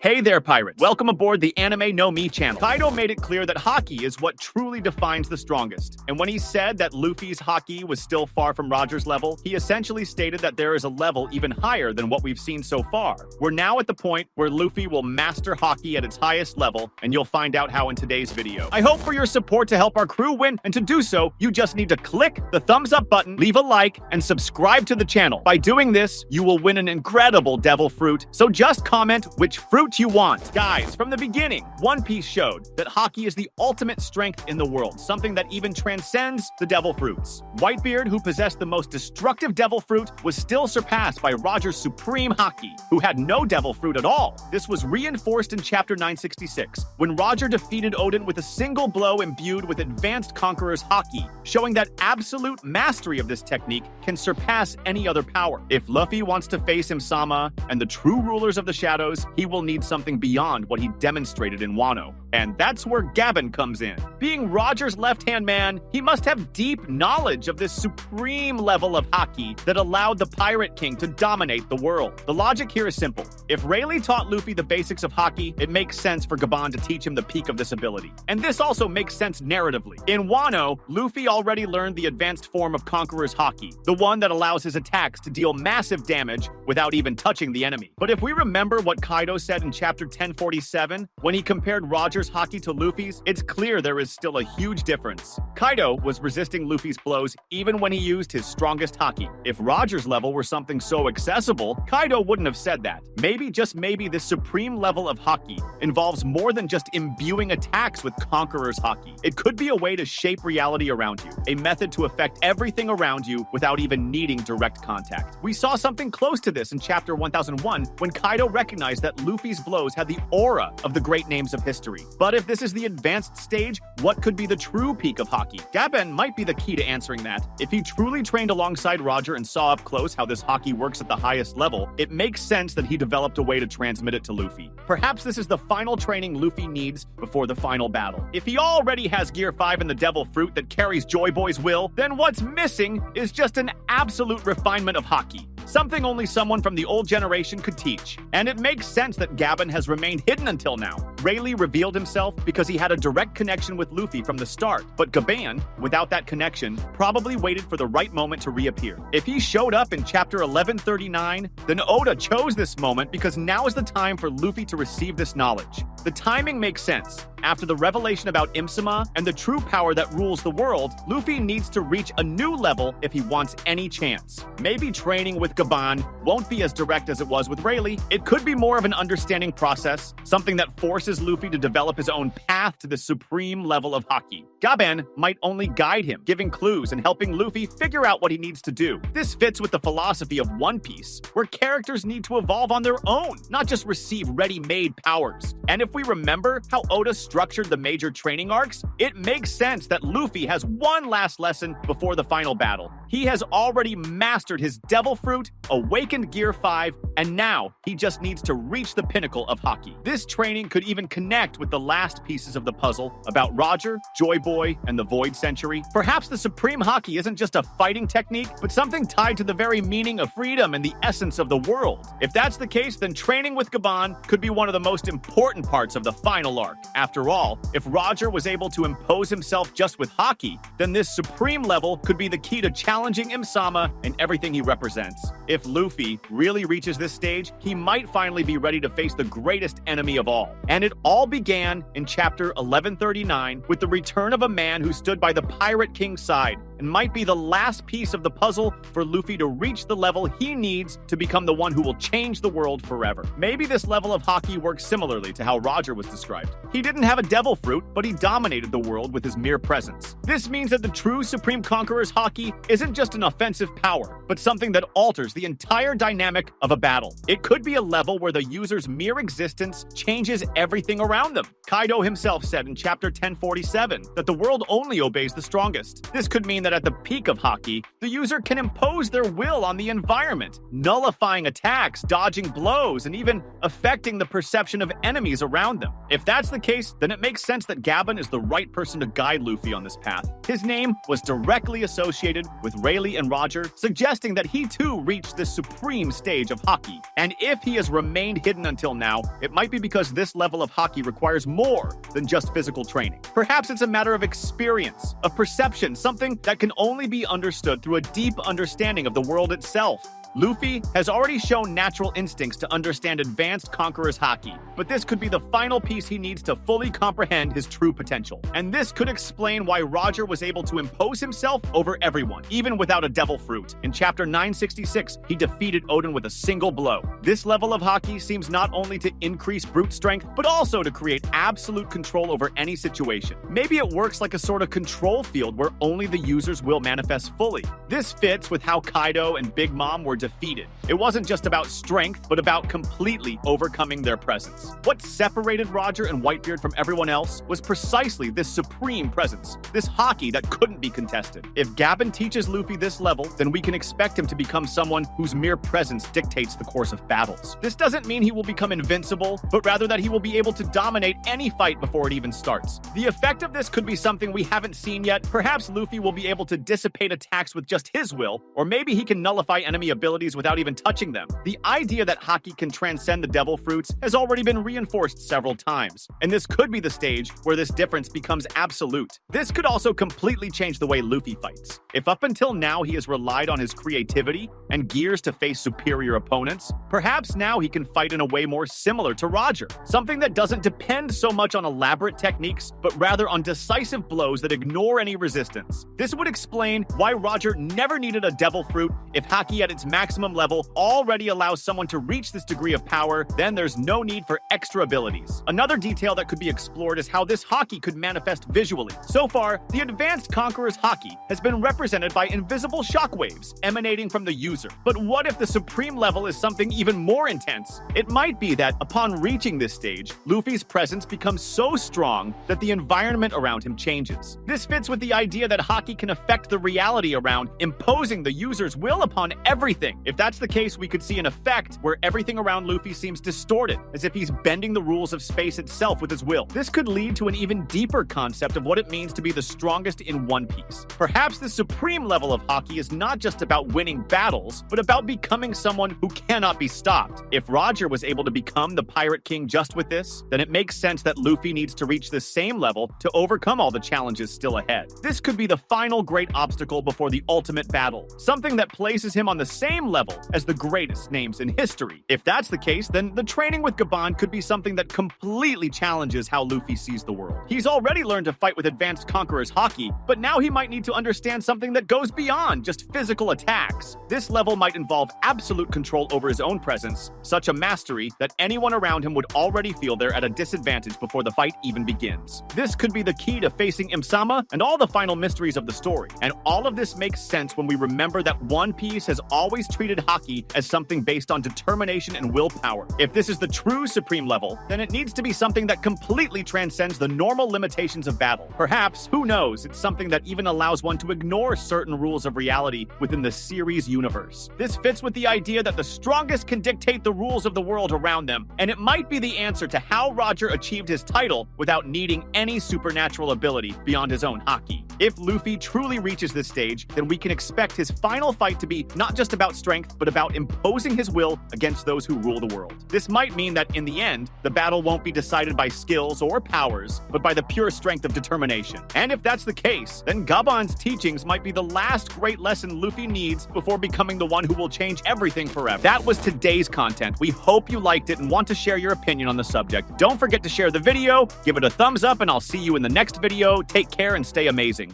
Hey there, pirates. Welcome aboard the Anime No Mi channel. Kaido made it clear that Haki is what truly defines the strongest. And when he said that Luffy's Haki was still far from Roger's level, he essentially stated that there is a level even higher than what we've seen so far. We're now at the point where Luffy will master Haki at its highest level, and you'll find out how in today's video. I hope for your support to help our crew win, and to do so, you just need to click the thumbs up button, leave a like, and subscribe to the channel. By doing this, you will win an incredible devil fruit, so just comment which fruit you want. Guys, from the beginning, One Piece showed that Haki is the ultimate strength in the world, something that even transcends the devil fruits. Whitebeard, who possessed the most destructive devil fruit, was still surpassed by Roger's supreme Haki, who had no devil fruit at all. This was reinforced in chapter 966, when Roger defeated Odin with a single blow imbued with advanced Conqueror's Haki, showing that absolute mastery of this technique can surpass any other power. If Luffy wants to face Im-sama and the true rulers of the shadows, he will need something beyond what he demonstrated in Wano. And that's where Gaban comes in. Being Roger's left-hand man, he must have deep knowledge of this supreme level of Haki that allowed the Pirate King to dominate the world. The logic here is simple. If Rayleigh taught Luffy the basics of Haki, it makes sense for Gaban to teach him the peak of this ability. And this also makes sense narratively. In Wano, Luffy already learned the advanced form of Conqueror's Haki, the one that allows his attacks to deal massive damage without even touching the enemy. But if we remember what Kaido said in chapter 1047, when he compared Roger's Haki to Luffy's, it's clear there is still a huge difference. Kaido was resisting Luffy's blows even when he used his strongest Haki. If Roger's level were something so accessible, Kaido wouldn't have said that. Maybe, just maybe, this supreme level of Haki involves more than just imbuing attacks with Conqueror's Haki. It could be a way to shape reality around you, a method to affect everything around you without even needing direct contact. We saw something close to this in chapter 1001 when Kaido recognized that Luffy's blows had the aura of the great names of history. But if this is the advanced stage, what could be the true peak of Haki? Gaban might be the key to answering that. If he truly trained alongside Roger and saw up close how this Haki works at the highest level, it makes sense that he developed a way to transmit it to Luffy. Perhaps this is the final training Luffy needs before the final battle. If he already has Gear 5 in the Devil Fruit that carries Joy Boy's will, then what's missing is just an absolute refinement of Haki. Something only someone from the old generation could teach. And it makes sense that Gaban has remained hidden until now. Rayleigh revealed himself because he had a direct connection with Luffy from the start, but Gaban, without that connection, probably waited for the right moment to reappear. If he showed up in chapter 1139, then Oda chose this moment because now is the time for Luffy to receive this knowledge. The timing makes sense. After the revelation about Im-sama and the true power that rules the world, Luffy needs to reach a new level if he wants any chance. Maybe training with Gaban won't be as direct as it was with Rayleigh. It could be more of an understanding process, something that forces Luffy to develop his own path to the supreme level of Haki. Gaban might only guide him, giving clues and helping Luffy figure out what he needs to do. This fits with the philosophy of One Piece, where characters need to evolve on their own, not just receive ready-made powers. And if we remember how Oda structured the major training arcs, it makes sense that Luffy has one last lesson before the final battle. He has already mastered his Devil Fruit, awakened Gear 5, and now he just needs to reach the pinnacle of Haki. This training could even connect with the last pieces of the puzzle about Roger, Joy Boy, and the Void Century. Perhaps the Supreme Haki isn't just a fighting technique, but something tied to the very meaning of freedom and the essence of the world. If that's the case, then training with Gaban could be one of the most important parts of the final arc. After all, if Roger was able to impose himself just with Haki, then this supreme level could be the key to challenging Im-sama and everything he represents. If Luffy really reaches this stage, he might finally be ready to face the greatest enemy of all. And it all began in chapter 1139 with the return of a man who stood by the Pirate King's side and might be the last piece of the puzzle for Luffy to reach the level he needs to become the one who will change the world forever. Maybe this level of Haki works similarly to how Roger was described. He didn't have a devil fruit, but he dominated the world with his mere presence. This means that the true Supreme Conqueror's Haki isn't just an offensive power, but something that alters the entire dynamic of a battle. It could be a level where the user's mere existence changes everything around them. Kaido himself said in chapter 1047 that the world only obeys the strongest. This could mean that at the peak of Haki, the user can impose their will on the environment, nullifying attacks, dodging blows, and even affecting the perception of enemies around them. If that's the case, then it makes sense that Gaban is the right person to guide Luffy on this path. His name was directly associated with Rayleigh and Roger, suggesting that he too reached this supreme stage of Haki. And if he has remained hidden until now, it might be because this level of Haki requires more than just physical training. Perhaps it's a matter of experience, of perception, something that can only be understood through a deep understanding of the world itself. Luffy has already shown natural instincts to understand advanced Conqueror's Haki, but this could be the final piece he needs to fully comprehend his true potential. And this could explain why Roger was able to impose himself over everyone, even without a devil fruit. In chapter 966, he defeated Odin with a single blow. This level of Haki seems not only to increase brute strength, but also to create absolute control over any situation. Maybe it works like a sort of control field where only the user's will manifests fully. This fits with how Kaido and Big Mom were defeated. It wasn't just about strength, but about completely overcoming their presence. What separated Roger and Whitebeard from everyone else was precisely this supreme presence, this Haki that couldn't be contested. If Gaban teaches Luffy this level, then we can expect him to become someone whose mere presence dictates the course of battles. This doesn't mean he will become invincible, but rather that he will be able to dominate any fight before it even starts. The effect of this could be something we haven't seen yet. Perhaps Luffy will be able to dissipate attacks with just his will, or maybe he can nullify enemy abilities without even touching them. The idea that Haki can transcend the devil fruits has already been reinforced several times, and this could be the stage where this difference becomes absolute. This could also completely change the way Luffy fights. If up until now he has relied on his creativity and gears to face superior opponents, perhaps now he can fight in a way more similar to Roger, something that doesn't depend so much on elaborate techniques, but rather on decisive blows that ignore any resistance. This would explain why Roger never needed a devil fruit. If Haki at its maximum level already allows someone to reach this degree of power, then there's no need for extra abilities. Another detail that could be explored is how this Haki could manifest visually. So far, the advanced Conqueror's Haki has been represented by invisible shockwaves emanating from the user. But what if the supreme level is something even more intense? It might be that upon reaching this stage, Luffy's presence becomes so strong that the environment around him changes. This fits with the idea that Haki can affect the reality around, imposing the user's will upon everything. If that's the case, we could see an effect where everything around Luffy seems distorted, as if he's bending the rules of space itself with his will. This could lead to an even deeper concept of what it means to be the strongest in One Piece. Perhaps the supreme level of Haki is not just about winning battles, but about becoming someone who cannot be stopped. If Roger was able to become the Pirate King just with this, then it makes sense that Luffy needs to reach this same level to overcome all the challenges still ahead. This could be the final great obstacle before the ultimate battle, something that places him on the same level as the greatest names in history. If that's the case, then the training with Gaban could be something that completely challenges how Luffy sees the world. He's already learned to fight with advanced Conqueror's Haki, but now he might need to understand something that goes beyond just physical attacks. This level might involve absolute control over his own presence, such a mastery that anyone around him would already feel they're at a disadvantage before the fight even begins. This could be the key to facing Imsama and all the final mysteries of the story. And all of this makes sense when we remember that One Piece has always treated Haki as something based on determination and willpower. If this is the true supreme level, then it needs to be something that completely transcends the normal limitations of battle. Perhaps, who knows, it's something that even allows one to ignore certain rules of reality within the series universe. This fits with the idea that the strongest can dictate the rules of the world around them, and it might be the answer to how Roger achieved his title without needing any supernatural ability beyond his own Haki. If Luffy truly reaches this stage, then we can expect his final fight to be not just about strength, but about imposing his will against those who rule the world. This might mean that in the end, the battle won't be decided by skills or powers, but by the pure strength of determination. And if that's the case, then Gaban's teachings might be the last great lesson Luffy needs before becoming the one who will change everything forever. That was today's content. We hope you liked it and want to share your opinion on the subject. Don't forget to share the video, give it a thumbs up, and I'll see you in the next video. Take care and stay amazing.